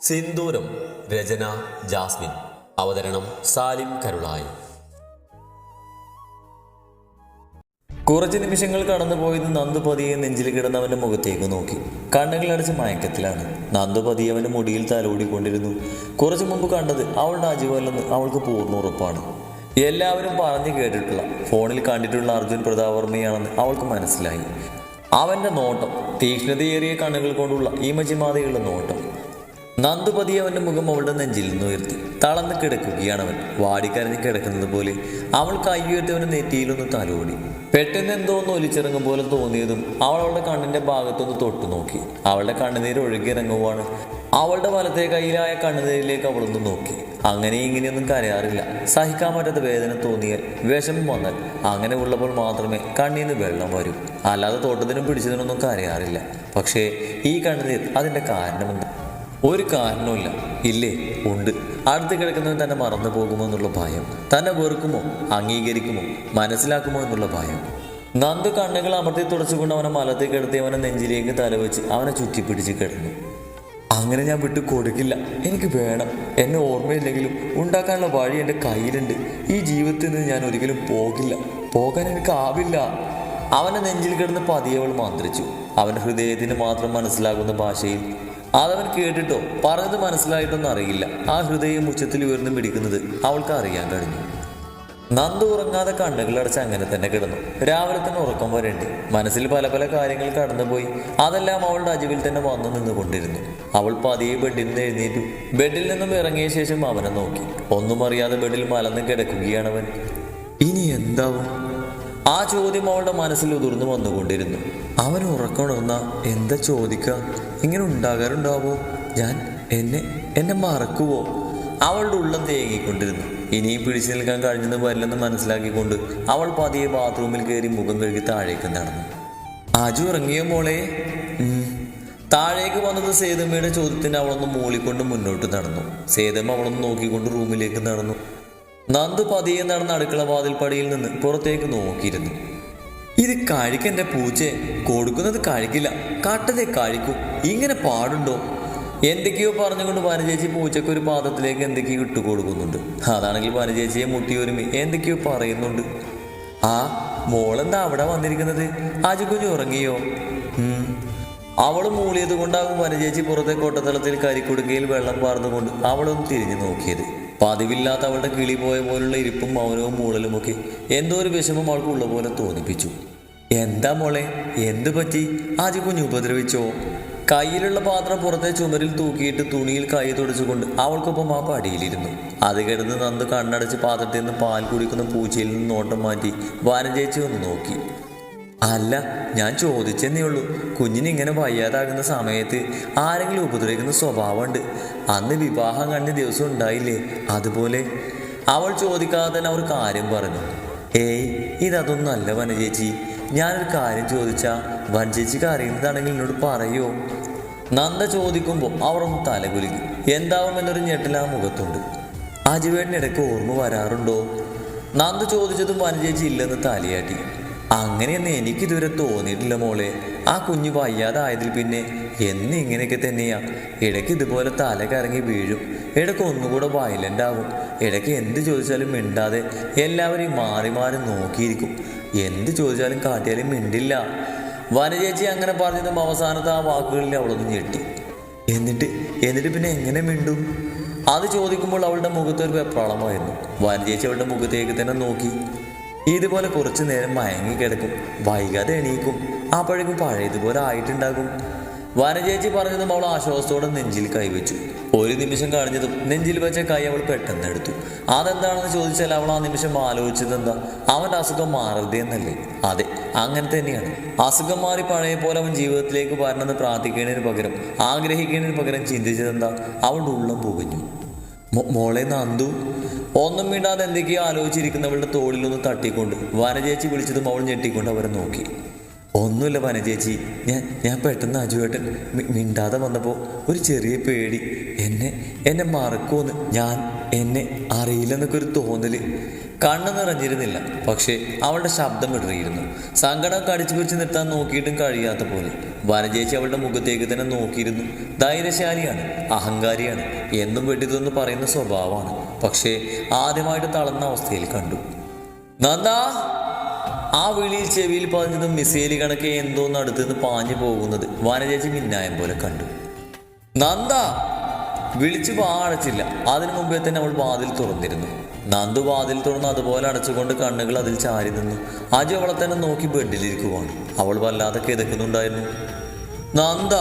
സിന്ദൂരം. രചന Jasmine. അവതരണം സാലിം കരുളായി. കുറച്ച് നിമിഷങ്ങൾ കടന്നുപോയത് നന്ദു പതിയെ നെഞ്ചിൽ കിടന്നവന്റെ മുഖത്തേക്ക് നോക്കി. കണ്ണുകളടച്ച് മയക്കത്തിലാണ്. നന്ദു പതിയെ അവന്റെ മുടിയിൽ തലോടിക്കൊണ്ടിരുന്നു. കുറച്ചു മുമ്പ് കണ്ടത് അവളുടെ അജുവല്ലെന്ന് അവൾക്ക് പൂർണ്ണ ഉറപ്പാണ്. എല്ലാവരും പറഞ്ഞു കേട്ടിട്ടുള്ള, ഫോണിൽ കണ്ടിട്ടുള്ള അർജുൻ പ്രതാപവർമ്മയാണെന്ന് അവൾക്ക് മനസ്സിലായി. അവന്റെ നോട്ടം, തീക്ഷ്ണതയേറിയ കണ്ണുകൾ കൊണ്ടുള്ള ഈമജിമാതയുള്ള നോട്ടം. നന്ദുപതി അവന്റെ മുഖം അവളുടെ നെഞ്ചിൽ നിന്ന് ഉയർത്തി. തളർന്ന് കിടക്കുകയാണ് അവൻ, വാടിക്കരഞ്ഞ് കിടക്കുന്നത് പോലെ. അവൾ കൈയുയർത്തി അവന്റെ നെറ്റിയിലൊന്ന് തലോടി. പെട്ടെന്ന് എന്തോ ഒന്ന് ഒലിച്ചിറങ്ങും പോലെ തോന്നിയതും അവൾ അവളുടെ കണ്ണിന്റെ ഭാഗത്തൊന്ന് തൊട്ടു നോക്കി. അവളുടെ കണ്ണുനീര് ഒഴുകിയിറങ്ങുവാണ്. അവളുടെ വലത്തെ കയ്യിലായ കണ്ണുനീരിലേക്ക് അവളൊന്ന് നോക്കി. അങ്ങനെ ഇങ്ങനെയൊന്നും കരയാറില്ല. സഹിക്കാൻ പറ്റാത്ത വേദന തോന്നിയാൽ, വിഷമം വന്നാൽ, അങ്ങനെ ഉള്ളപ്പോൾ മാത്രമേ കണ്ണീന്ന് വെള്ളം വരൂ. അല്ലാതെ തൊട്ടതിനും പിടിച്ചതിനൊന്നും കരയാറില്ല. പക്ഷേ ഈ കണ്ണുനീർ അതിന്റെ കാരണമെന്ത്? ഒരു കാരണവുമില്ല. ഇല്ലേ, ഉണ്ട്. അടുത്ത് കിടക്കുന്നവൻ തന്നെ മറന്നു പോകുമോ എന്നുള്ള ഭയം, തന്നെ വെറുക്കുമോ, അംഗീകരിക്കുമോ, മനസ്സിലാക്കുമോ എന്നുള്ള ഭയം. നന്ദു കണ്ണുകൾ അമർത്തി തുടച്ചുകൊണ്ട് അവനെ മലത്തേക്ക് കിടത്തി അവനെ നെഞ്ചിലേക്ക് തലവെച്ച് അവനെ ചുറ്റിപ്പിടിച്ച് കിടന്നു. അങ്ങനെ ഞാൻ വിട്ടു കൊടുക്കില്ല. എനിക്ക് വേണം. എന്നെ ഓർമ്മയില്ലെങ്കിലും ഉണ്ടാക്കാനുള്ള വഴി എൻ്റെ കയ്യിലുണ്ട്. ഈ ജീവിതത്തിൽ നിന്ന് ഞാൻ ഒരിക്കലും പോകില്ല. പോകാൻ എനിക്കാവില്ല. അവനെ നെഞ്ചിൽ കിടന്ന് പതിയവൾ മന്ത്രിച്ചു. അവൻ്റെ ഹൃദയത്തിന് മാത്രം മനസ്സിലാകുന്ന ഭാഷയിൽ. അതവൻ കേട്ടിട്ടോ പറഞ്ഞത് മനസ്സിലായിട്ടൊന്നും അറിയില്ല. ആ ഹൃദയം ഉച്ചത്തിൽ ഉയർന്നു പിടിക്കുന്നത് അവൾക്ക് അറിയാൻ കഴിഞ്ഞു. നന്ദു ഉറങ്ങാതെ കണ്ണുകളടച്ച് അങ്ങനെ തന്നെ കിടന്നു. രാവിലെ തന്നെ ഉറക്കം വരേണ്ടി. മനസ്സിൽ പല പല കാര്യങ്ങൾ കടന്നുപോയി. അതെല്ലാം അവളുടെ അജുവിൽ തന്നെ വന്നു നിന്നുകൊണ്ടിരുന്നു. അവൾ പതിയെ ബെഡിൽ നിന്ന് എഴുന്നേറ്റു. ബെഡിൽ നിന്നും ഇറങ്ങിയ ശേഷം അവനെ നോക്കി. ഒന്നും അറിയാതെ ബെഡിൽ മലന്ന് കിടക്കുകയാണവൻ. ഇനി എന്താവും? ആ ചോദ്യം അവളുടെ മനസ്സിൽ ഉതിർന്നു വന്നുകൊണ്ടിരുന്നു. അവൻ ഉറക്കണമെന്ന എന്താ ചോദിക്കുക? ഇങ്ങനെ ഉണ്ടാകാറുണ്ടാവോ? ഞാൻ എന്നെ മറക്കുവോ? അവളുടെ ഉള്ളം തേങ്ങിക്കൊണ്ടിരുന്നു. ഇനിയും പിടിച്ചു നിൽക്കാൻ കഴിഞ്ഞെന്ന് വരില്ലെന്ന് മനസ്സിലാക്കിക്കൊണ്ട് അവൾ പതിയെ ബാത്റൂമിൽ കയറി മുഖം കഴുകി താഴേക്ക് നടന്നു. അജു ഇറങ്ങിയോ മോളെ? താഴേക്ക് വന്നത് സേതമ്മയുടെ ചോദ്യത്തിന് അവളൊന്ന് മൂളിക്കൊണ്ട് മുന്നോട്ട് നടന്നു. സേതമ്മ അവളൊന്ന് നോക്കിക്കൊണ്ട് റൂമിലേക്ക് നടന്നു. നന്ദു പതിയെ നടന്ന അടുക്കള വാതിൽപ്പടിയിൽ നിന്ന് പുറത്തേക്ക് നോക്കിയിരുന്നു. ഇത് കഴിക്കെൻ്റെ പൂച്ചയെ, കൊടുക്കുന്നത് കഴിക്കില്ല, കട്ടതേ കഴിക്കും. ഇങ്ങനെ പാടുണ്ടോ? എന്തൊക്കെയോ പറഞ്ഞുകൊണ്ട് വനചേച്ചി പൂച്ചയ്ക്ക് ഒരു പാത്രത്തിലേക്ക് എന്തൊക്കെയോ ഇട്ടു കൊടുക്കുന്നുണ്ട്. അതാണെങ്കിൽ വനചേച്ചിയെ മുട്ടിയൊരുമി എന്തൊക്കെയോ പറയുന്നുണ്ട്. ആ മോളെന്താ അവിടെ വന്നിരിക്കുന്നത്? അജു കുഞ്ഞു ഉറങ്ങിയോ? അവൾ മൂളിയത് കൊണ്ടാകും വനചേച്ചി പുറത്തെ കൊട്ടത്തളത്തിൽ കരിക്കുടുക്കയിൽ വെള്ളം പാർന്നുകൊണ്ട് അവളൊന്ന് തിരിഞ്ഞു നോക്കിയത്. പതിവില്ലാത്ത അവളുടെ കിളി പോയ പോലുള്ള ഇരിപ്പും മൗനവും മൂളലുമൊക്കെ എന്തോ ഒരു വിഷമം അവൾക്ക് ഉള്ള പോലെ തോന്നിപ്പിച്ചു. എന്താ മോളെ, എന്തു പറ്റി? ആജി കുഞ്ഞ് ഉപദ്രവിച്ചോ? കയ്യിലുള്ള പാത്രം പുറത്തെ ചുമരിൽ തൂക്കിയിട്ട് തുണിയിൽ കൈ തുടച്ചുകൊണ്ട് അവൾക്കൊപ്പം ആ പടിയിലിരുന്നു. അത് കിടന്ന് നന്ദു കണ്ണടച്ച് പാത്രത്തിൽ നിന്ന് പാൽ കുടിക്കുന്ന പൂച്ചയിൽ നിന്ന് നോട്ടം മാറ്റി വനചേച്ചി ഒന്ന് നോക്കി. അല്ല, ഞാൻ ചോദിച്ചെന്നേ ഉള്ളൂ. കുഞ്ഞിന് ഇങ്ങനെ വയ്യാതാകുന്ന സമയത്ത് ആരെങ്കിലും ഉപദ്രവിക്കുന്ന സ്വഭാവമുണ്ട്. അന്ന് വിവാഹം കഴിഞ്ഞ ദിവസം ഉണ്ടായില്ലേ, അതുപോലെ. അവൾ ചോദിക്കാതെ തന്നെ അവർ കാര്യം പറഞ്ഞു. ഏയ്, ഇതൊന്നും അല്ല വനചേച്ചി. ഞാനൊരു കാര്യം ചോദിച്ചാൽ വനചേച്ചിക്ക് അറിയുന്നതാണെങ്കിൽ എന്നോട് പറയോ? നന്ദ ചോദിക്കുമ്പോൾ അവർ ഒന്ന് തലകുലുക്കി. എന്താവും എന്നൊരു ഞെട്ടൽ ആ മുഖത്തുണ്ട്. അജുവേട്ടനിടയ്ക്ക് ഓർമ്മ വരാറുണ്ടോ? നന്ദ ചോദിച്ചതും വനചേച്ചി ഇല്ലെന്ന് തലയാട്ടി. അങ്ങനെയൊന്നും എനിക്കിതുവരെ തോന്നിയിട്ടില്ല മോളെ. ആ കുഞ്ഞു വയ്യാതായതിൽ പിന്നെ എന്നും ഇങ്ങനെയൊക്കെ തന്നെയാ. ഇടയ്ക്ക് ഇതുപോലെ തല കറങ്ങി വീഴും, ഇടയ്ക്ക് ഒന്നുകൂടെ വയലൻ്റ് ആകും, ഇടയ്ക്ക് എന്ത് ചോദിച്ചാലും മിണ്ടാതെ എല്ലാവരെയും മാറി മാറി നോക്കിയിരിക്കും, എന്ത് ചോദിച്ചാലും കാട്ടിയാലും മിണ്ടില്ല. വനചേച്ചി അങ്ങനെ പറഞ്ഞതും അവസാനത്തെ ആ വാക്കുകളിൽ അവളൊന്ന് ഞെട്ടി. എന്നിട്ട് പിന്നെ എങ്ങനെ മിണ്ടും? അത് ചോദിക്കുമ്പോൾ അവളുടെ മുഖത്തൊരു വെപ്രാളമായിരുന്നു. വനചേച്ചി അവളുടെ മുഖത്തേക്ക് തന്നെ നോക്കി. ഇതുപോലെ കുറച്ചു നേരം മയങ്ങി കിടക്കും, വൈകാതെ എണീക്കും, അപ്പോഴേക്കും പഴയതുപോലെ ആയിട്ടുണ്ടാകും. വനചേച്ചി പറഞ്ഞതും അവൾ ആശ്വാസത്തോടെ നെഞ്ചിൽ കൈവച്ചു. ഒരു നിമിഷം കഴിഞ്ഞതും നെഞ്ചിൽ വെച്ച കൈ അവൾ പെട്ടെന്ന് എടുത്തു. അതെന്താണെന്ന് ചോദിച്ചാൽ അവൾ ആ നിമിഷം ആലോചിച്ചത് എന്താ? അവൻ്റെ അസുഖം മാറരുതേ എന്നല്ലേ? അതെ, അങ്ങനെ തന്നെയാണ്. അസുഖം മാറി പഴയ പോലെ അവൻ ജീവിതത്തിലേക്ക് വരണമെന്ന് പ്രാർത്ഥിക്കുന്നതിന് പകരം, ആഗ്രഹിക്കുന്നതിന് പകരം ചിന്തിച്ചതെന്താ? അവളുടെ ഉള്ളം പുകഞ്ഞു. മോളെ നന്ദു. ഒന്നും മിണ്ടാതെ എന്തൊക്കെയോ ആലോചിച്ചിരിക്കുന്നവളുടെ തോളിലൊന്ന് തട്ടിക്കൊണ്ട് വനചേച്ചി വിളിച്ചതും അവൾ ഞെട്ടിക്കൊണ്ട് അവരെ നോക്കി. ഒന്നുമില്ല വനചേച്ചി, ഞാൻ പെട്ടെന്ന് അജുവേട്ടൻ മിണ്ടാതെ വന്നപ്പോൾ ഒരു ചെറിയ പേടി. എന്നെ മറക്കുമെന്ന്, എന്നെ അറിയില്ലെന്നൊക്കെ ഒരു തോന്നല്. കണ്ണു നിറഞ്ഞിരുന്നില്ല, പക്ഷേ അവളുടെ ശബ്ദം ഇടറിയിരുന്നു. സങ്കടം കടിച്ചു പിടിച്ച് നിർത്താൻ നോക്കിയിട്ടും കഴിയാത്ത പോലെ. വനജേച്ചി അവളുടെ മുഖത്തേക്ക് തന്നെ നോക്കിയിരുന്നു. ധൈര്യശാലിയാണ്, അഹങ്കാരിയാണ്, എന്നും വെട്ടിതൊന്ന് പറയുന്ന സ്വഭാവമാണ്. പക്ഷേ ആദ്യമായിട്ട് തളർന്ന അവസ്ഥയിൽ കണ്ടു. നന്ദാ! ആ വിളിയിൽ ചെവിയിൽ പതിഞ്ഞതും മിസൈല് കണക്കെ എന്തോന്ന് അടുത്തുനിന്ന് പാഞ്ഞു പോകുന്നത് വനജേച്ചി മിന്നായം പോലെ കണ്ടു. നന്ദാ! വിളിച്ചു അടച്ചില്ല. അതിനു മുമ്പേ തന്നെ അവൾ വാതിൽ തുറന്നിരുന്നു. നന്ദു വാതിൽ തുറന്ന് അതുപോലെ അടച്ചുകൊണ്ട് കണ്ണുകൾ അതിൽ ചാരി നിന്നു. അജു അവളെ തന്നെ നോക്കി ബെഡിലിരിക്കുവാണ്. അവൾ വല്ലാതെ കിതക്കുന്നുണ്ടായിരുന്നു. നന്ദ!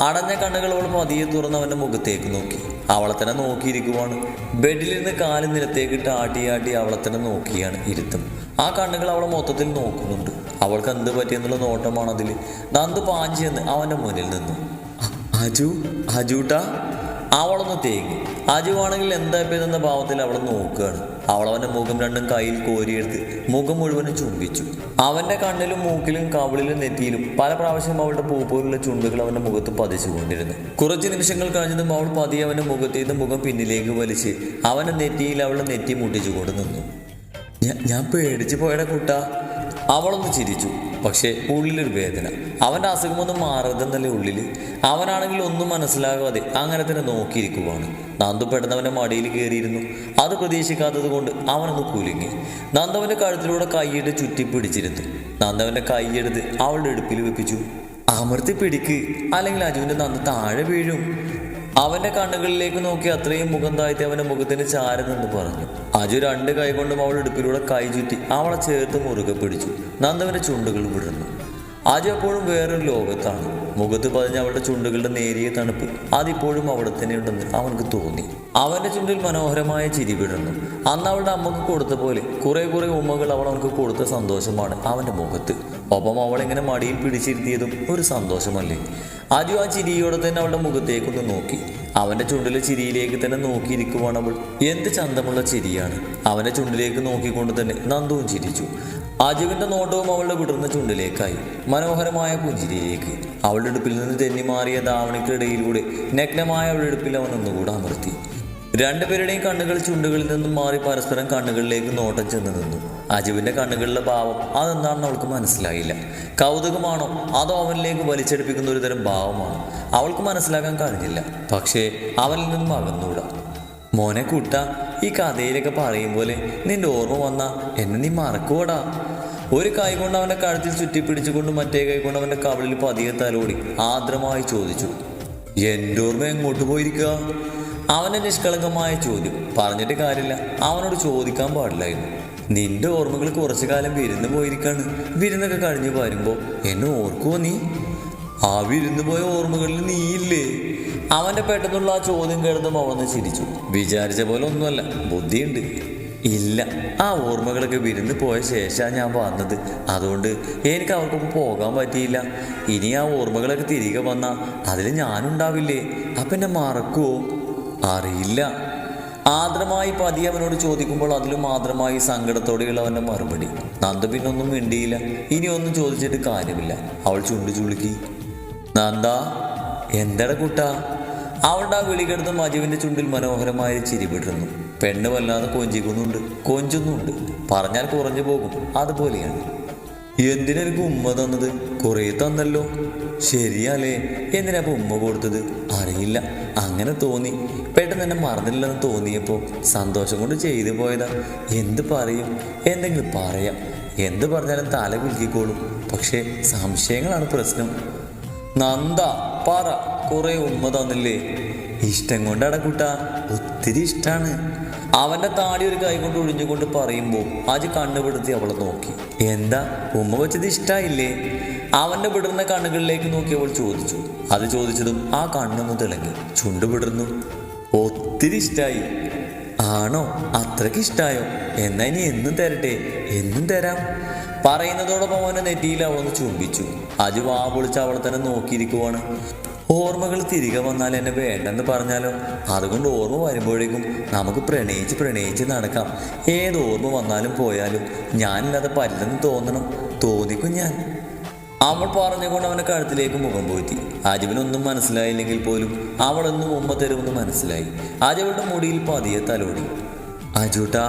അടഞ്ഞ കണ്ണുകൾ അവൾ പതിയെ തുറന്ന് അവൻ്റെ മുഖത്തേക്ക് നോക്കി. അവളെ തന്നെ നോക്കിയിരിക്കുവാണ്. ബെഡിലിരുന്ന് കാല് നിലത്തേക്കിട്ട് ആട്ടി അവളെ തന്നെ നോക്കിയാണ് ഇരുത്തും. ആ കണ്ണുകൾ അവളെ മൊത്തത്തിൽ നോക്കുന്നുണ്ട്. അവൾക്ക് എന്ത് പറ്റിയെന്നുള്ള നോട്ടമാണ് അതിൽ. നന്ദു പാഞ്ഞു ചെന്ന് അവൻ്റെ മുന്നിൽ നിന്നു. അജൂട്ടാ! അവളൊന്ന് തേങ്ങി. അജുവാണെങ്കിൽ എന്തായിപ്പോയെന്ന ഭാവത്തിൽ അവളെ നോക്കുകയാണ്. അവളവൻ്റെ മുഖം രണ്ടും കയ്യിൽ കോരിയെടുത്ത് മുഖം മുഴുവനും ചുംബിച്ചു. അവൻ്റെ കണ്ണിലും മൂക്കിലും കവിളിലും നെറ്റിയിലും പല പ്രാവശ്യം അവളുടെ പൂപ്പോലുള്ള ചുണ്ടുകൾ അവൻ്റെ മുഖത്ത് പതിച്ചുകൊണ്ടിരുന്നു. കുറച്ച് നിമിഷങ്ങൾ കഴിഞ്ഞതും അവൾ പതിയെ അവൻ്റെ മുഖത്തേന്ന് മുഖം പിന്നിലേക്ക് വലിച്ച് അവൻ്റെ നെറ്റിയിൽ അവളുടെ നെറ്റി മുട്ടിച്ചുകൊണ്ട് നിന്നു. ഞാൻ പേടിച്ചു പോയടാ കുട്ടാ. അവളൊന്ന് ചിരിച്ചു. പക്ഷേ ഉള്ളിലൊരു വേദന. അവൻ്റെ അസുഖമൊന്നും മാറരുതെന്നല്ലേ ഉള്ളിൽ. അവനാണെങ്കിൽ ഒന്നും മനസ്സിലാകാതെ അങ്ങനെ തന്നെ നോക്കിയിരിക്കുവാണ്. നന്ദു പെട്ടെന്ന് അവൻ്റെ മടിയിൽ കയറിയിരുന്നു. അത് പ്രതീക്ഷിക്കാത്തത് കൊണ്ട് അവനൊന്ന് കുലുങ്ങി. നന്ദവൻ്റെ കഴുത്തിലൂടെ കൈയിട്ട് ചുറ്റി പിടിച്ചിരുന്നു. നന്ദവൻ്റെ കൈയെടുത്ത് അവളുടെ ഇടുപ്പിൽ വെപ്പിച്ചു. അമർത്തി പിടിക്ക്, അല്ലെങ്കിൽ അജുവിൻ്റെ നന്ദ താഴെ വീഴും. അവൻ്റെ കണ്ണുകളിലേക്ക് നോക്കി അത്രയും മുഖം താഴ്ത്തി അവൻ്റെ മുഖത്തിന് ചാരുന്നെന്ന് പറഞ്ഞു. അജു രണ്ട് കൈ കൊണ്ടും അവളുടെ ഇടുപ്പിലൂടെ കൈ ചുറ്റി അവളെ ചേർത്ത് മുറുകെ പിടിച്ചു. നന്ദവൻ്റെ ചുണ്ടുകൾ വിടർന്നു. അജു എപ്പോഴും വേറൊരു ലോകത്താണ്. മുഖത്ത് പതിഞ്ഞ അവളുടെ ചുണ്ടുകളുടെ നേരിയ തണുപ്പ് അതിപ്പോഴും അവിടെ തന്നെ ഉണ്ടെന്ന് അവനക്ക് തോന്നി. അവൻ്റെ ചുണ്ടിൽ മനോഹരമായ ചിരി വിടർന്നു. അന്ന് അവളുടെ അമ്മക്ക് കൊടുത്ത പോലെ കുറെ ഉമ്മകൾ അവൾക്ക് കൊടുത്ത സന്തോഷമാണ് അവൻ്റെ മുഖത്ത്. ഒപ്പം അവളിങ്ങനെ മടിയിൽ പിടിച്ചിരുത്തിയതും ഒരു സന്തോഷമല്ലേ. അജു ആ ചിരിയോടെ തന്നെ അവളുടെ മുഖത്തേക്കൊന്ന് നോക്കി. അവൻ്റെ ചുണ്ടിലെ ചിരിയിലേക്ക് തന്നെ നോക്കിയിരിക്കുവാണ് അവൾ. എന്ത് ചന്തമുള്ള ചിരിയാണ്. അവൻ്റെ ചുണ്ടിലേക്ക് നോക്കിക്കൊണ്ട് തന്നെ നന്ദുവും ചിരിച്ചു. അജുവിൻ്റെ നോട്ടവും അവളുടെ വിടർന്ന ചുണ്ടിലേക്കായി. മനോഹരമായ പുഞ്ചിരിയിലേക്ക്. അവളുടെ ഇടുപ്പിൽ നിന്ന് തെന്നി മാറിയ ധാവണിക്കിടയിലൂടെ നഗ്നമായ അവളുടെ ഇടുപ്പിൽ അവൻ ഒന്നുകൂടെ അമർത്തി. രണ്ടുപേരുടെയും കണ്ണുകൾ ചുണ്ടുകളിൽ നിന്നും മാറി പരസ്പരം കണ്ണുകളിലേക്ക് നോട്ടം ചെന്ന് നിന്നു. അജുവിൻ്റെ കണ്ണുകളിലെ ഭാവം അതെന്താണെന്ന് അവൾക്ക് മനസ്സിലായില്ല. കൗതുകമാണോ അതോ അവനിലേക്ക് വലിച്ചെടുപ്പിക്കുന്ന ഒരു തരം ഭാവമാണോ അവൾക്ക് മനസ്സിലാക്കാൻ കഴിഞ്ഞില്ല. പക്ഷേ അവനിൽ നിന്നും അകന്നൂടാ. മോനെ കുട്ട, ഈ കഥയിലൊക്കെ പറയും പോലെ നിന്റെ ഓർമ്മ വന്നാ എന്നെ നീ മറക്കുവോടാ. ഒരു കൈ കൊണ്ട് അവൻ്റെ കഴുത്തിൽ ചുറ്റിപ്പിടിച്ചുകൊണ്ട് മറ്റേ കൈ കൊണ്ട് അവൻ്റെ കവിളിൽ പതിയെ തലോടി ആർദ്രമായി ചോദിച്ചു. എൻ്റെ ഓർമ്മ എങ്ങോട്ട് പോയിരിക്കുക? അവൻ്റെ നിഷ്കളങ്കമായ ചോദ്യം. പറഞ്ഞിട്ട് കാര്യമില്ല, അവനോട് ചോദിക്കാൻ പാടില്ലായിരുന്നു. നിന്റെ ഓർമ്മകൾ കുറച്ചു കാലം വിരുന്ന് പോയിരിക്കാണ്. വിരുന്നൊക്കെ കഴിഞ്ഞ് വരുമ്പോൾ എന്നെ ഓർക്കുമോ നീ? ആ വിരുന്ന് പോയ ഓർമ്മകളിൽ നീയില്ലേ? അവൻ്റെ പെട്ടെന്നുള്ള ആ ചോദ്യം കേട്ടതും അവന്ന് ചിരിച്ചു. വിചാരിച്ച പോലെ ഒന്നുമല്ല, ബുദ്ധിയുണ്ട്. ഇല്ല, ആ ഓർമ്മകളൊക്കെ വിരുന്ന് പോയ ശേഷമാണ് ഞാൻ വന്നത്. അതുകൊണ്ട് എനിക്ക് അവർക്കൊപ്പം പോകാൻ പറ്റിയില്ല. ഇനി ആ ഓർമ്മകളൊക്കെ തിരികെ വന്നാൽ അതിൽ ഞാനുണ്ടാവില്ലേ? അപ്പം എന്നെ മറക്കുമോ? അറിയില്ല. ആദ്രമായി പതി അവനോട് ചോദിക്കുമ്പോൾ അതിലും ആദ്രമായി സങ്കടത്തോടെയുള്ള അവൻ്റെ മറുപടി. നന്ദ പിന്നൊന്നും മിണ്ടിയില്ല. ഇനി ഒന്നും ചോദിച്ചിട്ട് കാര്യമില്ല. അവൾ ചുണ്ടു ചുളുക്കി. നന്ദാ, എന്താടാ കുട്ടാ? അവളുടെ ആ വിളി കിടന്ന് അജുവിൻ്റെ ചുണ്ടിൽ മനോഹരമായ ചിരി വിടുന്നു. പെണ്ണ് വല്ലാതെ കൊഞ്ചുന്നുണ്ട്. പറഞ്ഞാൽ കുറഞ്ഞു പോകും, അതുപോലെയാണ്. എന്തിനെനിക്ക് ഉമ്മ തന്നത്? കുറേ തന്നല്ലോ. ശരിയല്ലേ? എന്തിനാ ഉമ്മ കൊടുത്തത്? അറിയില്ല, അങ്ങനെ തോന്നി. പെട്ടെന്ന് എന്നെ മറന്നില്ലെന്ന് തോന്നിയപ്പോൾ സന്തോഷം കൊണ്ട് ചെയ്തു പോയതാ. എന്ത് പറയും? എന്തെങ്കിലും പറയാം. എന്ത് പറഞ്ഞാലും തല കുലുക്കിക്കോളും. പക്ഷേ സംശയങ്ങളാണ് പ്രശ്നം. നന്ദ പറ, കുറെ ഉമ്മ തന്നില്ലേ? ഇഷ്ടം കൊണ്ടാടാ കുട്ടാ, ഒത്തിരി ഇഷ്ടാണ്. അവൻ്റെ താടി ഒരു കൈ കൊണ്ട് ഒഴിഞ്ഞുകൊണ്ട് പറയുമ്പോൾ അജ് കണ്ണുപിടുത്തി അവളെ നോക്കി. എന്താ ഉമ്മ വെച്ചത് ഇഷ്ടായില്ലേ? അവൻ്റെ വിടർന്ന കണ്ണുകളിലേക്ക് നോക്കി അവൾ ചോദിച്ചു. അത് ചോദിച്ചതും ആ കണ്ണൊന്ന് തിളങ്ങി. ചുണ്ടു വിടർന്നു. ഒത്തിരി ഇഷ്ടായി. ആണോ? അത്രയ്ക്ക് ഇഷ്ടായോ? എന്നാ ഇനി എന്നും തരട്ടെ? എന്നും തരാം. പറയുന്നതോടൊപ്പം അവൻ്റെ നെറ്റിയിൽ അവളൊന്ന് ചുംബിച്ചു. അജു വാ പൊളിച്ച് അവളെ തന്നെ നോക്കിയിരിക്കുവാണ്. ഓർമ്മകൾ തിരികെ വന്നാൽ എന്നെ വേണ്ടെന്ന് പറഞ്ഞാലോ? അതുകൊണ്ട് ഓർമ്മ വരുമ്പോഴേക്കും നമുക്ക് പ്രണയിച്ച് നടക്കാം. ഏത് ഓർമ്മ വന്നാലും പോയാലും ഞാനില്ലാതെ പറ്റില്ലെന്ന് തോന്നിക്കും ഞാൻ. അവൾ പറഞ്ഞുകൊണ്ട് അവൻ്റെ കഴുത്തിലേക്ക് മുഖം പോറ്റി. അജുവിനൊന്നും മനസ്സിലായില്ലെങ്കിൽ പോലും അവളൊന്നും ഉമ്മ തരുമെന്ന് മനസ്സിലായി. അജുവിൻ്റെ മുടിയിൽ പതിയെ തലോടി. അജൂട്ടാ.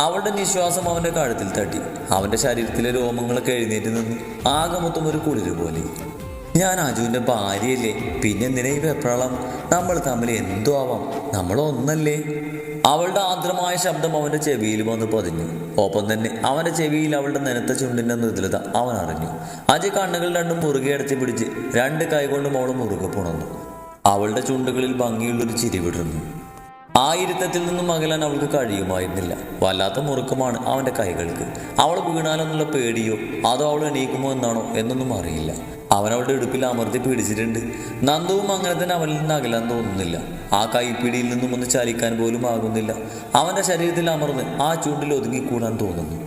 അവളുടെ നിശ്വാസം അവൻ്റെ കഴുത്തിൽ തട്ടി. അവൻ്റെ ശരീരത്തിലെ രോമങ്ങളൊക്കെ എഴുന്നേറ്റ് നിന്നു. ആകെ മൊത്തം ഒരു കുളിര് പോലെ. ഞാൻ അജുവിൻ്റെ ഭാര്യയല്ലേ, പിന്നെ എന്തിനാ ഈ വെപ്രാളം? നമ്മൾ തമ്മിൽ എന്തോ ആവാം, നമ്മളൊന്നല്ലേ? അവളുടെ ആർദ്രമായ ശബ്ദം അവൻ്റെ ചെവിയിൽ വന്ന് പതിഞ്ഞു. ഒപ്പം തന്നെ അവൻ്റെ ചെവിയിൽ അവളുടെ നനത്ത ചുണ്ടിൻ്റെ മൃദുലത അവൻ അറിഞ്ഞു. അജയ് കണ്ണുകൾ രണ്ടും മുറുകെ അടച്ച് പിടിച്ച് രണ്ട് കൈകൊണ്ടും അവൾ മുറുകെ പുണർന്നു. അവളുടെ ചുണ്ടുകളിൽ ഭംഗിയുള്ളൊരു ചിരി വിടർന്നു. ആ ഇരുത്തത്തിൽ നിന്നും അകലാൻ അവൾക്ക് കഴിയുമായിരുന്നില്ല. വല്ലാത്ത മുറുക്കമാണ് അവൻ്റെ കൈകൾക്ക്. അവൾ വീണാലെന്നുള്ള പേടിയോ അതോ അവൾ എണീക്കുമോ എന്നാണോ എന്നൊന്നും അറിയില്ല. അവൻ അവളുടെ ഇടുപ്പിൽ അമർത്തി പിടിച്ചിട്ടുണ്ട്. നന്ദുവും അങ്ങനെ തന്നെ അവനിൽ നിന്ന് അകലാൻ തോന്നുന്നില്ല. ആ കൈപ്പിടിയിൽ നിന്നും ഒന്ന് ചലിക്കാൻ പോലും ആകുന്നില്ല. അവൻ്റെ ശരീരത്തിൽ അമർന്ന് ആ ചൂണ്ടിൽ ഒതുങ്ങിക്കൂടാൻ തോന്നുന്നു.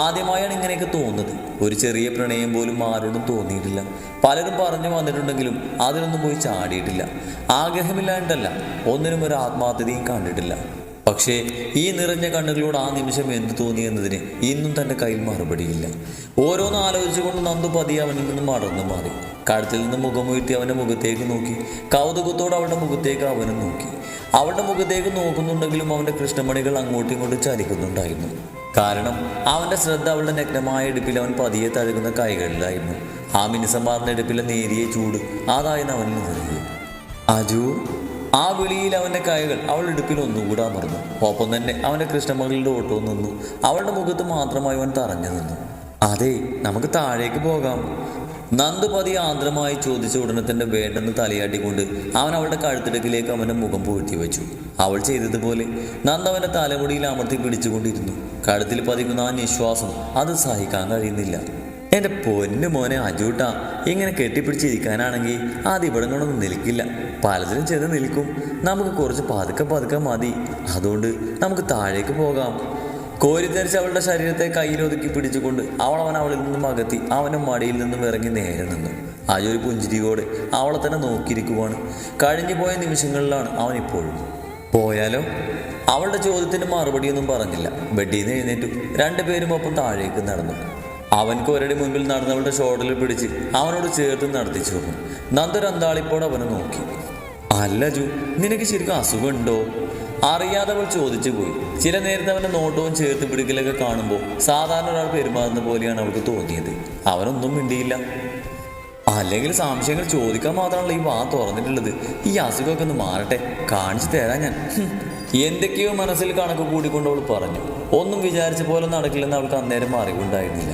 ആദ്യമായാണ് ഇങ്ങനെയൊക്കെ തോന്നുന്നത്. ഒരു ചെറിയ പ്രണയം പോലും ആരോടും തോന്നിയിട്ടില്ല. പലരും പറഞ്ഞു വന്നിട്ടുണ്ടെങ്കിലും അതിനൊന്നും പോയി ചാടിയിട്ടില്ല. ആഗ്രഹമില്ലാണ്ടല്ല, ഒന്നിനും ഒരു ആത്മാർത്ഥതയും കണ്ടിട്ടില്ല. പക്ഷേ ഈ നിറഞ്ഞ കണ്ണുകളോട് ആ നിമിഷം എന്ത് തോന്നി എന്നതിന് ഇന്നും തൻ്റെ കയ്യിൽ മറുപടിയില്ല. ഓരോന്ന് ആലോചിച്ചുകൊണ്ട് നന്ദു പതിയെ അവനിൽ നിന്നും മടർന്നു മാറി. കഴുത്തിൽ നിന്ന് മുഖമുയർത്തി അവൻ്റെ മുഖത്തേക്ക് നോക്കി. കൗതുകത്തോടെ അവളുടെ മുഖത്തേക്ക് അവനും നോക്കി. അവളുടെ മുഖത്തേക്ക് നോക്കുന്നുണ്ടെങ്കിലും അവൻ്റെ കൃഷ്ണമണികൾ അങ്ങോട്ടും ഇങ്ങോട്ടും ചലിക്കുന്നുണ്ടായിരുന്നു. കാരണം അവൻ്റെ ശ്രദ്ധ അവളുടെ നഗ്നമായ ഇടുപ്പിൽ അവൻ പതിയെ തഴുകുന്ന കൈകളിലായിരുന്നു. ആ മിനുസമാർന്ന ഇടുപ്പിലെ നേരിയ ചൂട് അതായിരുന്നു അവനിൽ നിന്നത്. അജു! ആ വിളിയിൽ അവൻ്റെ കൈകൾ അവളുടെ ഇടുപ്പിൽ ഒന്നുകൂടെ അമർന്നു. ഒപ്പം തന്നെ അവൻ്റെ കൃഷ്ണമകളുടെ ഓട്ടവും നിന്നു. അവളുടെ മുഖത്ത് മാത്രമായി അവൻ തറഞ്ഞു നിന്നു. അതെ, നമുക്ക് താഴേക്ക് പോകാം. നന്ദു പതിയെ ആർദ്രമായി ചോദിച്ച ഉടനെ തന്നെ വേണ്ടെന്ന് തലയാട്ടിക്കൊണ്ട് അവൻ അവളുടെ കഴുത്തിടക്കിലേക്ക് അവൻ്റെ മുഖം പൂഴ്ത്തി വെച്ചു. അവൾ ചെയ്തതുപോലെ നന്ദു അവൻ്റെ തലമുടിയിൽ അമർത്തി പിടിച്ചുകൊണ്ടിരുന്നു. കഴുത്തിൽ പതിക്കുന്ന ആ നിശ്വാസം അത് സഹിക്കാൻ കഴിയുന്നില്ല. എൻ്റെ പൊന്നു മോനെ അജൂട്ടാ, ഇങ്ങനെ കെട്ടിപ്പിടിച്ചിരിക്കാനാണെങ്കിൽ അത് ഇവിടെ കൊണ്ടൊന്നും നിൽക്കില്ല. പലതിനും ചെന്ന് നിൽക്കും. നമുക്ക് കുറച്ച് പതുക്കെ മതി. അതുകൊണ്ട് നമുക്ക് താഴേക്ക് പോകാം. കോരിത്തരിച്ച് അവളുടെ ശരീരത്തെ കയ്യിലൊതുക്കി പിടിച്ചുകൊണ്ട് അവൻ അവളിൽ നിന്നും അകത്തി അവൻ്റെ മടിയിൽ നിന്നും ഇറങ്ങി നേരെ നിന്നു. അജു ഒരു പുഞ്ചിരിയോടെ അവളെ തന്നെ നോക്കിയിരിക്കുവാണ്. കഴിഞ്ഞു പോയ നിമിഷങ്ങളിലാണ് അവൻ ഇപ്പോഴും. പോയാലോ? അവളുടെ ചോദ്യത്തിന് മറുപടിയൊന്നും പറഞ്ഞില്ല. ബെഡിൽ നിന്ന് എഴുന്നേറ്റു. രണ്ടുപേരും ഒപ്പം താഴേക്ക് നടന്നു. അവൻക്ക് ഒരടി മുൻപിൽ നടന്നവളുടെ ഷോൾഡറിൽ പിടിച്ച് അവനോട് ചേർത്ത് നടത്തിച്ചു നോക്കും. നന്ദൊരു അന്താളിപ്പോടെ അവനെ നോക്കി. അല്ല ജു, നിനക്ക് ശരിക്കും അസുഖമുണ്ടോ? അറിയാതെ അവൾ ചോദിച്ചു പോയി. ചില നേരത്തെ അവൻ്റെ നോട്ടവും ചേർത്ത് പിടിക്കലൊക്കെ കാണുമ്പോൾ സാധാരണ ഒരാൾ പെരുമാറുന്ന പോലെയാണ് അവൾക്ക് തോന്നിയത്. അവനൊന്നും മിണ്ടിയില്ല. അല്ലെങ്കിൽ സംശയങ്ങൾ ചോദിക്കാൻ മാത്രമല്ല ഈ വാ തുറന്നിട്ടുള്ളത്. ഈ അസുഖമൊക്കെ ഒന്ന് മാറട്ടെ, കാണിച്ചു തരാം ഞാൻ. എന്തൊക്കെയോ മനസ്സിൽ കണക്ക് കൂടിക്കൊണ്ട് അവൾ പറഞ്ഞു. ഒന്നും വിചാരിച്ച പോലെ നടക്കില്ലെന്ന് അവൾക്ക് അന്നേരം അറിവുണ്ടായിരുന്നില്ല.